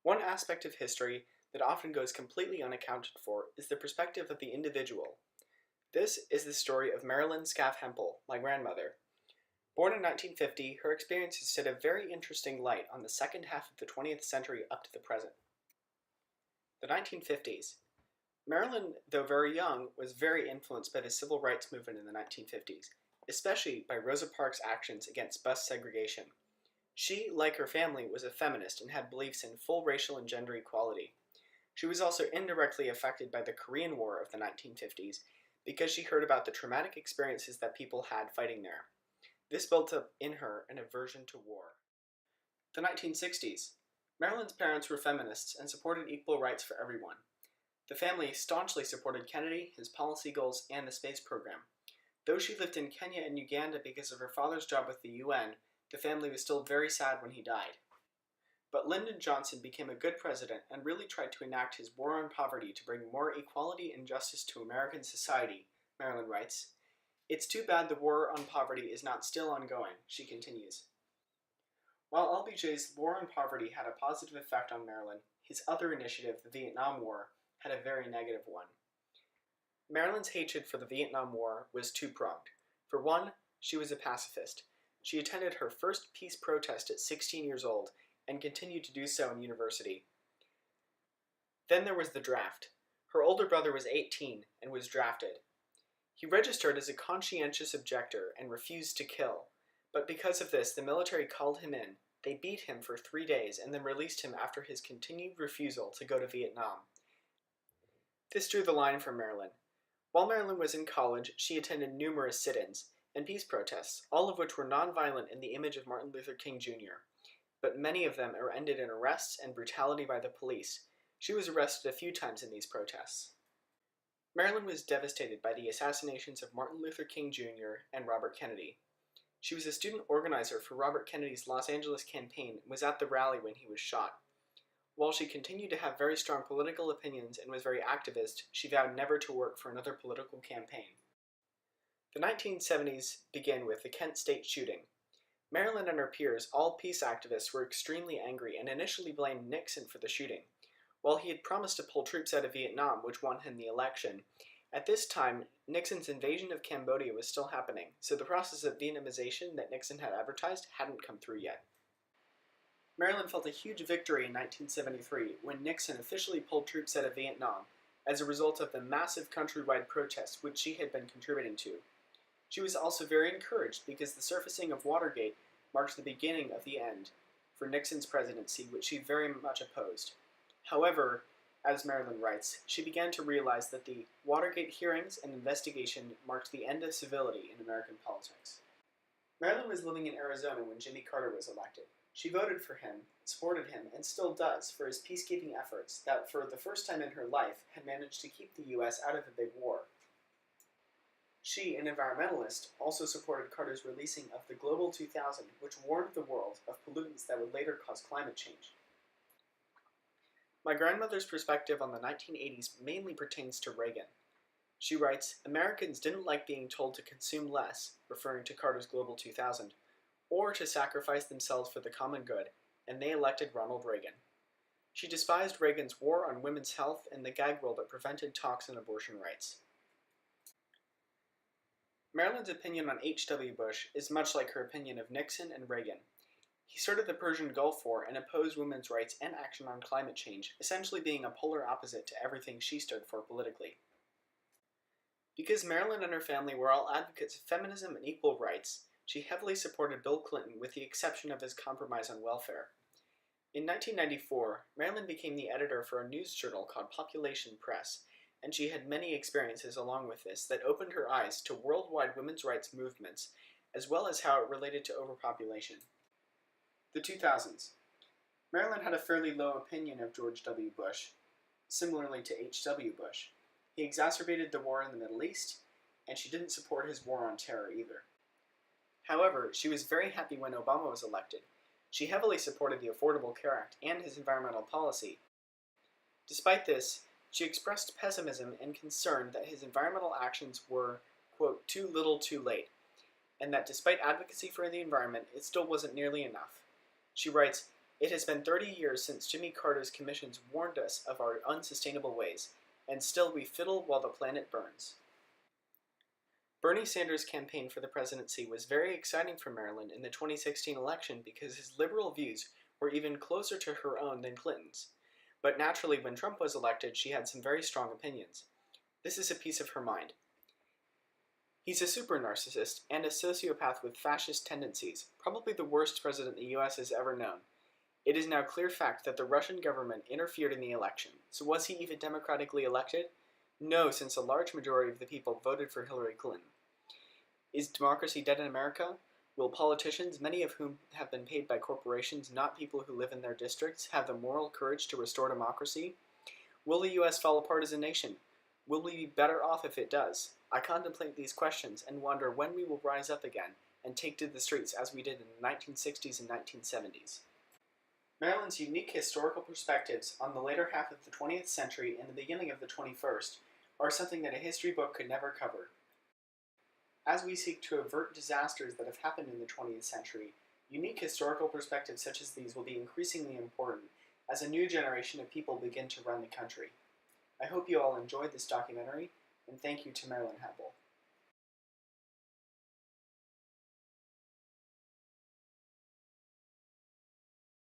One aspect of history that often goes completely unaccounted for is the perspective of the individual. This is the story of Marilyn Scaff Hempel, my grandmother. Born in 1950, her experiences shed a very interesting light on the second half of the 20th century up to the present. The 1950s. Marilyn, though very young, was very influenced by the civil rights movement in the 1950s, especially by Rosa Parks' actions against bus segregation. She, like her family, was a feminist and had beliefs in full racial and gender equality. She was also indirectly affected by the Korean War of the 1950s because she heard about the traumatic experiences that people had fighting there. This built up in her an aversion to war. The 1960s. Marilyn's parents were feminists and supported equal rights for everyone. The family staunchly supported Kennedy, his policy goals, and the space program. Though she lived in Kenya and Uganda because of her father's job with the UN, the family was still very sad when he died. But Lyndon Johnson became a good president and really tried to enact his war on poverty to bring more equality and justice to American society, Marilyn writes. It's too bad the war on poverty is not still ongoing, she continues. While LBJ's war on poverty had a positive effect on Marilyn, his other initiative, the Vietnam War, had a very negative one. Marilyn's hatred for the Vietnam War was two-pronged. For one, she was a pacifist. She attended her first peace protest at 16 years old and continued to do so in university. Then there was the draft. Her older brother was 18 and was drafted. He registered as a conscientious objector and refused to kill, but because of this, the military called him in. They beat him for 3 days and then released him after his continued refusal to go to Vietnam. This drew the line for Marilyn. While Marilyn was in college, she attended numerous sit-ins and peace protests, all of which were nonviolent in the image of Martin Luther King Jr., but many of them ended in arrests and brutality by the police. She was arrested a few times in these protests. Marilyn was devastated by the assassinations of Martin Luther King Jr. and Robert Kennedy. She was a student organizer for Robert Kennedy's Los Angeles campaign and was at the rally when he was shot. While she continued to have very strong political opinions and was very activist, she vowed never to work for another political campaign. The 1970s began with the Kent State shooting. Marilyn and her peers, all peace activists, were extremely angry and initially blamed Nixon for the shooting. While he had promised to pull troops out of Vietnam, which won him the election, at this time, Nixon's invasion of Cambodia was still happening, so the process of Vietnamization that Nixon had advertised hadn't come through yet. Marilyn felt a huge victory in 1973 when Nixon officially pulled troops out of Vietnam as a result of the massive countrywide protests which she had been contributing to. She was also very encouraged because the surfacing of Watergate marked the beginning of the end for Nixon's presidency, which she very much opposed. However, as Marilyn writes, she began to realize that the Watergate hearings and investigation marked the end of civility in American politics. Marilyn was living in Arizona when Jimmy Carter was elected. She voted for him, supported him, and still does for his peacekeeping efforts that, for the first time in her life, had managed to keep the U.S. out of a big war. She, an environmentalist, also supported Carter's releasing of the Global 2000, which warned the world of pollutants that would later cause climate change. My grandmother's perspective on the 1980s mainly pertains to Reagan. She writes, Americans didn't like being told to consume less, referring to Carter's Global 2000, or to sacrifice themselves for the common good, and they elected Ronald Reagan. She despised Reagan's war on women's health and the gag rule that prevented talks on abortion rights. Marilyn's opinion on H.W. Bush is much like her opinion of Nixon and Reagan. He started the Persian Gulf War and opposed women's rights and action on climate change, essentially being a polar opposite to everything she stood for politically. Because Marilyn and her family were all advocates of feminism and equal rights, she heavily supported Bill Clinton with the exception of his compromise on welfare. In 1994, Marilyn became the editor for a news journal called Population Press, and she had many experiences along with this that opened her eyes to worldwide women's rights movements, as well as how it related to overpopulation. The 2000s. Marilyn had a fairly low opinion of George W. Bush, similarly to H.W. Bush. He exacerbated the war in the Middle East, and she didn't support his war on terror either. However, she was very happy when Obama was elected. She heavily supported the Affordable Care Act and his environmental policy. Despite this, she expressed pessimism and concern that his environmental actions were, quote, too little too late, and that despite advocacy for the environment, it still wasn't nearly enough. She writes, It has been 30 years since Jimmy Carter's commissions warned us of our unsustainable ways, and still we fiddle while the planet burns. Bernie Sanders' campaign for the presidency was very exciting for Marilyn in the 2016 election because his liberal views were even closer to her own than Clinton's. But naturally, when Trump was elected, she had some very strong opinions. This is a piece of her mind. He's a super narcissist and a sociopath with fascist tendencies, probably the worst president the US has ever known. It is now clear fact that the Russian government interfered in the election. So was he even democratically elected? No, since a large majority of the people voted for Hillary Clinton. Is democracy dead in America? Will politicians, many of whom have been paid by corporations, not people who live in their districts, have the moral courage to restore democracy? Will the US fall apart as a nation? Will we be better off if it does? I contemplate these questions and wonder when we will rise up again and take to the streets as we did in the 1960s and 1970s. Marilyn's unique historical perspectives on the later half of the 20th century and the beginning of the 21st are something that a history book could never cover. As we seek to avert disasters that have happened in the 20th century, unique historical perspectives such as these will be increasingly important as a new generation of people begin to run the country. I hope you all enjoyed this documentary, and thank you to Marilyn Hempel.